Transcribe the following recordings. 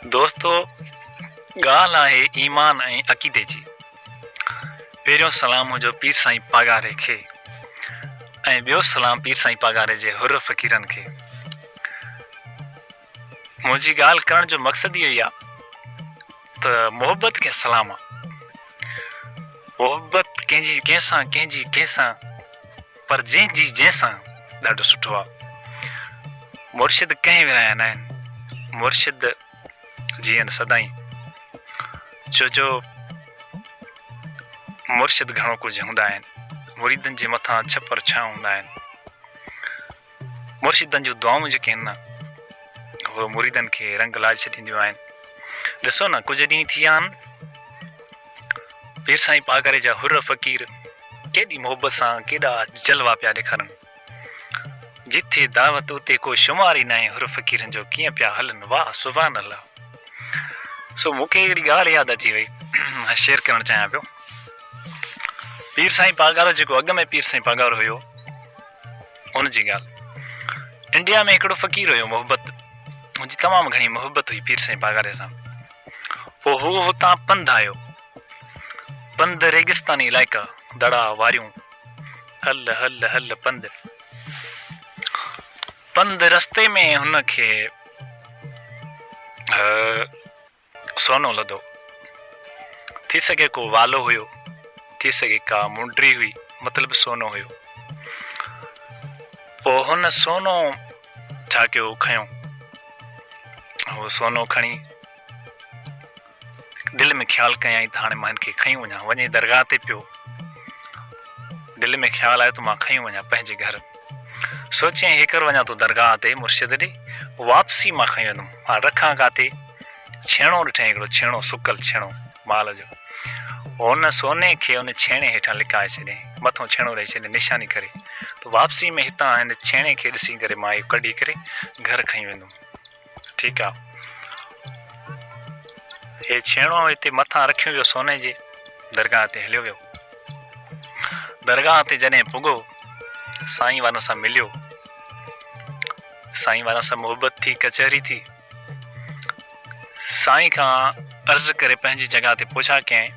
दोस्तो ॻाल्हि आहे ईमान ऐं अक़ीदे जी। पहिरियों सलाम हुजो पीर साईं पागारे खे ऐं ॿियो सलाम पीर साईं पागारे जे हुर फ़क़ीरनि खे। मुंहिंजी ॻाल्हि करण जो मक़सदु इहो ई आहे त मोहबत खे सलाम आहे। मोहबत कंहिंजी कंहिंसां कंहिंजी कंहिंसां पर जंहिंजी जंहिंसां ॾाढो सुठो आहे। मुर्शिद कंहिं विरहाया न आहिनि, मुर्शिद जीअं सदाईं छो जो मुर्शिद घणो कुझु हूंदा आहिनि, मुरीदनि जे मथां छपर छां हूंदा आहिनि। मुर्शिदनि जूं दुआऊं जेके आहिनि न उहे मुरीदनि खे रंग लाए छॾींदियूं आहिनि। ॾिसो न कुझु ॾींहं थी विया आहिनि, पीर साईं पागारे जा हुर फ़क़ीर केॾी मोहबत सां केॾा जलवा पिया ॾेखारनि। जिथे दावत उते को शुमार ई न आहे हुर फ़क़ीरनि जो कीअं पिया हलनि। वाह सुभान अल्लाह। सो मूंखे अहिड़ी ॻाल्हि यादि अची वई, शेयर करणु चाहियां पियो। पीर साईं पागारो जेको अॻु में पीर साईं पागारो हुयो उनजी ॻाल्हि। इंडिया में हिकिड़ो फ़क़ीर हुयो, मोहबत मुंहिंजी तमामु घणी मोहबत हुई पीर साईं पागारे सां। पोइ हू हुतां पंधु आयो, पंधु रेगिस्तानी इलाइक़ा, दड़ा वारियूं, हल हल हल पंधु पंधु रस्ते में हुनखे सोनो लधो। थी सघे को वालो हुयो, थी सघे का मुंडी हुई, मतिलबु सोनो हुयो। पोइ हुन सोनो छा कयो, खयो। उहो सोनो खणी दिलि में ख़्यालु कयईं त हाणे मां हिनखे खई वञा। वञे दरगाह ते पियो, दिलि में ख़्यालु आयो त मां खई वञा पंहिंजे घर। सोचियईं हेकर वञा थो दरगाह ते मुर्शिद ॾे, वापसी मां खई वेंदुमि। हाणे रखां काथे, छेणो ॾिठईं, हिकिड़ो छेणो, सुकल छेणो माल जो। हुन सोने खे हुन छेणे हेठां लिकाए छॾियईं, मथां छेणो ॾेई छॾियईं निशानी करे। त वापसी में हितां हिन छेणे खे ॾिसी करे मां इहो कढी करे घर खई वेंदुमि। ठीकु आहे, हे छेणो हिते मथां रखियो वियो सोने जे, दरगाह ते हलियो वियो। दरगाह ते जॾहिं पुॻो, साईं वारनि सां मिलियो, साईं वारनि सां मोहबत थी, कचहरी थी। साईं खां अर्ज़ु करे पंहिंजी जॻह ते पहुचा कयईं,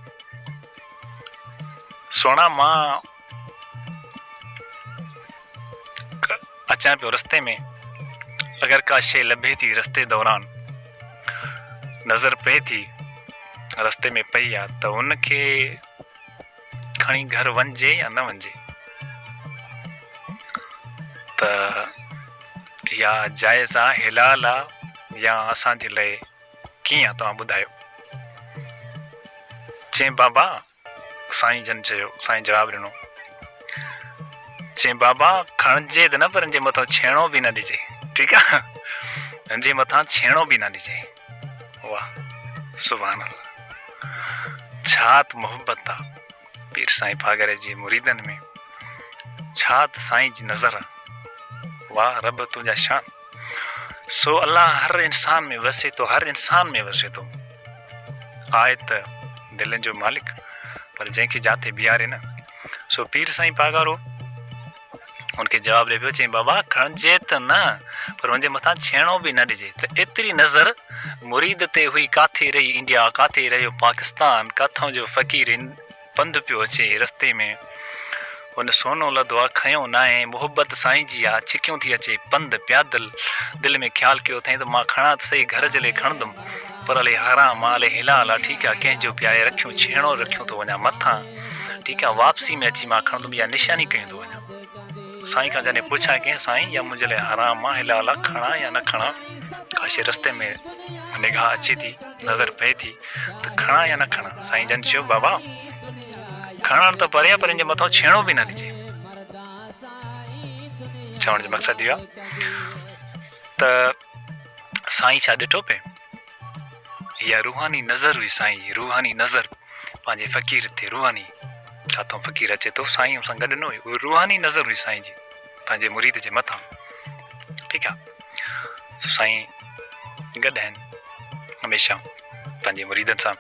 सोना मां अचां पियो रस्ते में, अगरि का शइ लभे थी रस्ते दौरान, नज़र पए थी रस्ते में पई आहे त उनखे खणी घर वञिजे या न वञिजे, त या जाइज़ आहे, हिलाल आहे, या असांजे लाइ कीअं आहे, तव्हां ॿुधायो। चईं बाबा, साईं जन चयो, साईं जवाबु ॾिनो, चईं बाबा खणिजे त न पर हिनजे मथां छेणो बि न ॾिजे। ठीकु आहे, हिनजे मथां छेणो बि न ॾिजे। वाह सुभान अल्लाह। छा त मोहबत आहे पीर साईं पागारे जी मुरीदनि में, छा त साईं जी नज़र आहे। वाह रब तुंहिंजा शान। सो अल्लाह हर इंसान में वसे थो, हर इंसान में वसे थो। आहे त दिलनि जो मालिक, पर जंहिंखे जाते बीहारे न। सो पीर साईं पागारो उनखे जवाबु ॾे पियो, चईं बाबा खणिजे त न पर हुनजे मथां छेणो बि न ॾिजे। त एतिरी नज़र मुरीद ते हुई, काथे रही इंडिया, काथे रहियो पाकिस्तान, काथां जो फ़क़ीर पंधु पियो अचे रस्ते में, हुन सोनो लधो आहे, खयो न आहे, मोहबत साईं जी आहे, छिकियूं थी अचे, पंधु प्यादल। दिलि में ख़्यालु कयो अथई त मां खणा त सही, घर जे लाइ खणंदुमि, पर हले हराम आहे, हले हिलाल आहे। ठीकु आहे, कंहिंजो बि आहे रखियूं, छेणो रखियूं थो वञा मथां। ठीकु आहे, वापसी में अची मां खणंदुमि या निशानी कयूं थो वञा। साईं खां जॾहिं पुछा कंहिं, साईं या मुंहिंजे लाइ हराम आहे, हिलाल आहे, खणा या न खणा। काशे रस्ते में निगाह अचे थी, नज़र पए थी त खणा या न खणा। साईं जन चयो बाबा खणण त परे, पर हिनजे मथां छेणो बि न ॾिजे। चवण जो मक़सदु इहो आहे त साईं छा ॾिठो पे, इहा रूहानी नज़र हुई साईं जी, रूहानी नज़र पंहिंजे फ़क़ीर ते। रूहानी काथों फ़क़ीर अचे थो, साईं सां गॾु न हुई, उहा रूहानी नज़र हुई साईं जी पंहिंजे मुरीद जे मथां। ठीकु आहे, साईं गॾु आहिनि हमेशह पंहिंजे मुरीदनि सां,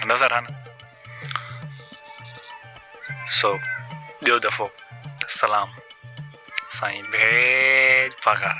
नज़र आहे न। सो ॿियो दफ़ो सलाम साईं भेज पागार।